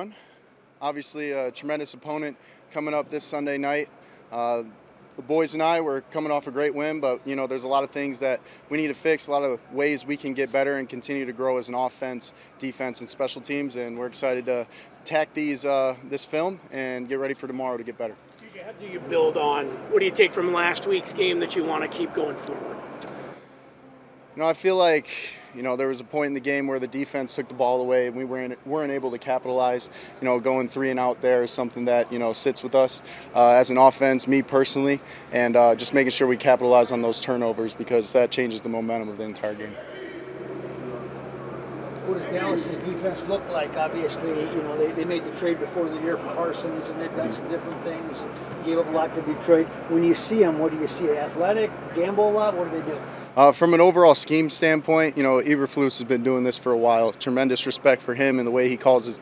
everyone. Obviously, a tremendous opponent coming up this Sunday night. The boys and I were coming off a great win, but there's a lot of things that we need to fix, a lot of ways we can get better and continue to grow as an offense, defense, and special teams. And we're excited to attack this film and get ready for tomorrow to get better. How do you build on? What do you take from last week's game that you want to keep going forward? I feel like there was a point in the game where the defense took the ball away and we weren't able to capitalize. Going 3 and out there is something that sits with us as an offense, me personally, and just making sure we capitalize on those turnovers because that changes the momentum of the entire game. What does Dallas's defense look like? Obviously, they made the trade before the year for Parsons, and they've done some different things. Gave up a lot to Detroit. When you see them, what do you see? Athletic, gamble a lot. What do they do? From an overall scheme standpoint, Eberflus has been doing this for a while. Tremendous respect for him and the way he calls the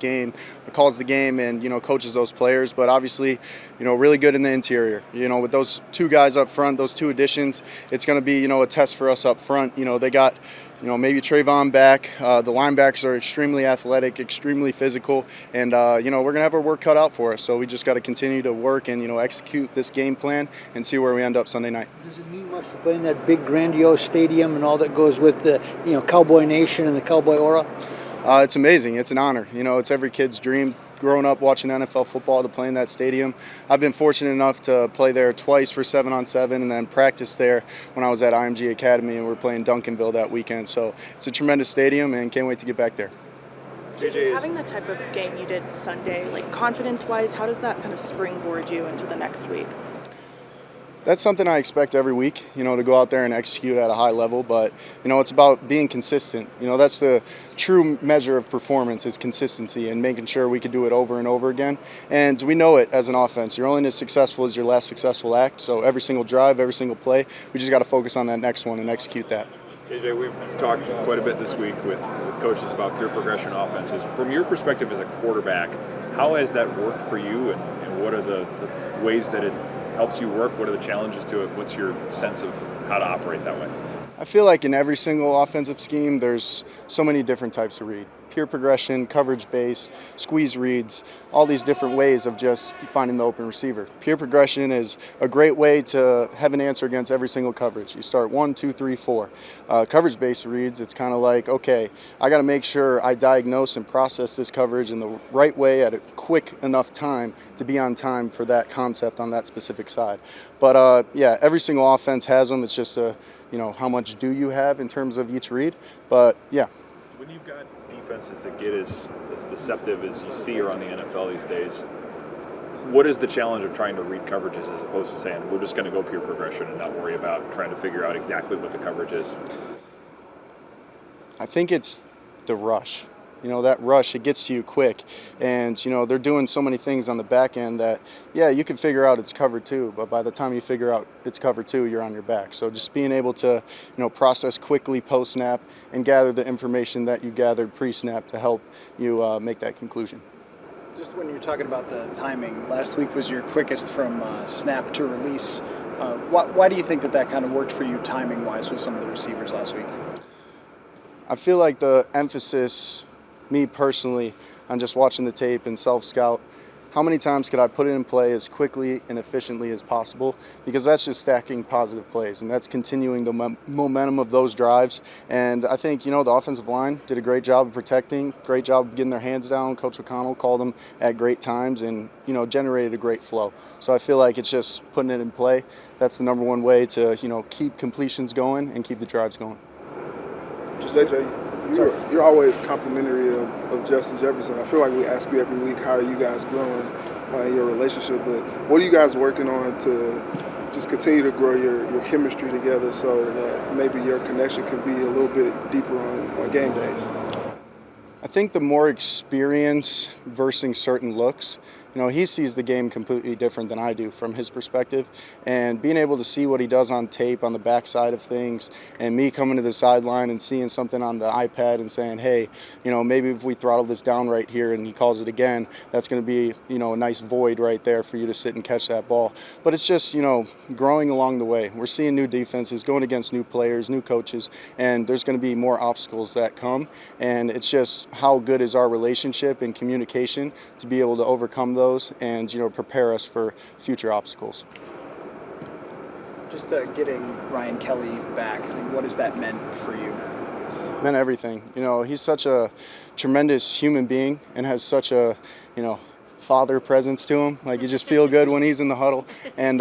game, and coaches those players. But obviously, really good in the interior. With those 2 guys up front, those 2 additions, it's going to be a test for us up front. They got maybe Trayvon back. The linebackers are extremely athletic, extremely physical, and we're going to have our work cut out for us. So we just got to continue to work and execute this game plan and see where we end up Sunday night. Does it mean much to play in that big, grandiose stadium and all that goes with the Cowboy Nation and the Cowboy aura? It's amazing. It's an honor. It's every kid's dream. Growing up watching NFL football to play in that stadium. I've been fortunate enough to play there twice for 7-on-7 and then practice there when I was at IMG Academy and we were playing Duncanville that weekend. So it's a tremendous stadium and can't wait to get back there. Having the type of game you did Sunday, confidence-wise, how does that kind of springboard you into the next week? That's something I expect every week, to go out there and execute at a high level. But, it's about being consistent. That's the true measure of performance is consistency and making sure we can do it over and over again. And we know it as an offense. You're only as successful as your last successful act. So every single drive, every single play, we just got to focus on that next one and execute that. AJ, we've talked quite a bit this week with coaches about pure progression offenses. From your perspective as a quarterback, how has that worked for you and what are the ways that it helps you work? What are the challenges to it? What's your sense of how to operate that way? I feel like in every single offensive scheme, there's so many different types of read. Pure progression, coverage base, squeeze reads, all these different ways of just finding the open receiver. Pure progression is a great way to have an answer against every single coverage. You start 1, 2, 3, 4. Coverage based reads, it's kind of like, okay, I got to make sure I diagnose and process this coverage in the right way at a quick enough time to be on time for that concept on that specific side. But every single offense has them. It's just how much do you have in terms of each read. But yeah. When you've got defenses that get as deceptive as you see around the NFL these days, what is the challenge of trying to read coverages as opposed to saying we're just going to go pure progression and not worry about trying to figure out exactly what the coverage is? I think it's the rush. That rush, it gets to you quick. And, they're doing so many things on the back end that, you can figure out it's cover 2, but by the time you figure out it's cover 2, you're on your back. So just being able to, process quickly post-snap and gather the information that you gathered pre-snap to help you make that conclusion. Just when you're talking about the timing, last week was your quickest from snap to release. Why do you think that kind of worked for you timing-wise with some of the receivers last week? I feel like the emphasis, me personally, on just watching the tape and self-scout, how many times could I put it in play as quickly and efficiently as possible? Because that's just stacking positive plays, and that's continuing the momentum of those drives. And I think, the offensive line did a great job of protecting, great job of getting their hands down. Coach O'Connell called them at great times and, generated a great flow. So I feel like it's just putting it in play. That's the number one way to, keep completions going and keep the drives going. Just AJ, you're always complimentary of Justin Jefferson. I feel like we ask you every week, how are you guys growing in your relationship? But what are you guys working on to just continue to grow your chemistry together so that maybe your connection can be a little bit deeper on game days? I think the more experience versus certain looks, he sees the game completely different than I do from his perspective. And being able to see what he does on tape on the backside of things, and me coming to the sideline and seeing something on the iPad and saying, hey, maybe if we throttle this down right here and he calls it again, that's going to be, a nice void right there for you to sit and catch that ball. But it's just, growing along the way. We're seeing new defenses, going against new players, new coaches, and there's going to be more obstacles that come. And it's just how good is our relationship and communication to be able to overcome those and, prepare us for future obstacles. Just getting Ryan Kelly back, what has that meant for you? Meant everything. He's such a tremendous human being and has such a, father presence to him. Like, you just feel good when he's in the huddle. And,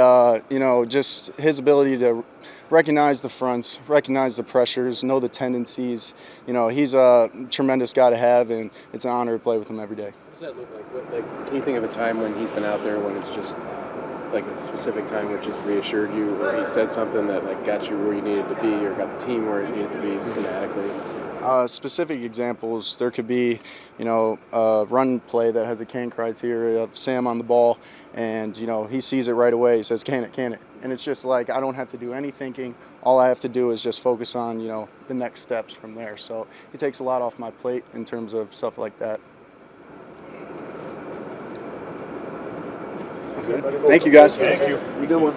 just his ability to recognize the fronts, recognize the pressures, know the tendencies. He's a tremendous guy to have, and it's an honor to play with him every day. What does that look like? Can you think of a time when he's been out there when it's just like a specific time which has reassured you, or he said something that got you where you needed to be, or got the team where it needed to be schematically? Specific examples, there could be, a run play that has a can criteria of Sam on the ball, and, he sees it right away. He says, can it? And it's just like, I don't have to do any thinking. All I have to do is just focus on, the next steps from there. So it takes a lot off my plate in terms of stuff like that. Okay. Thank you, guys. Thank you. Good one.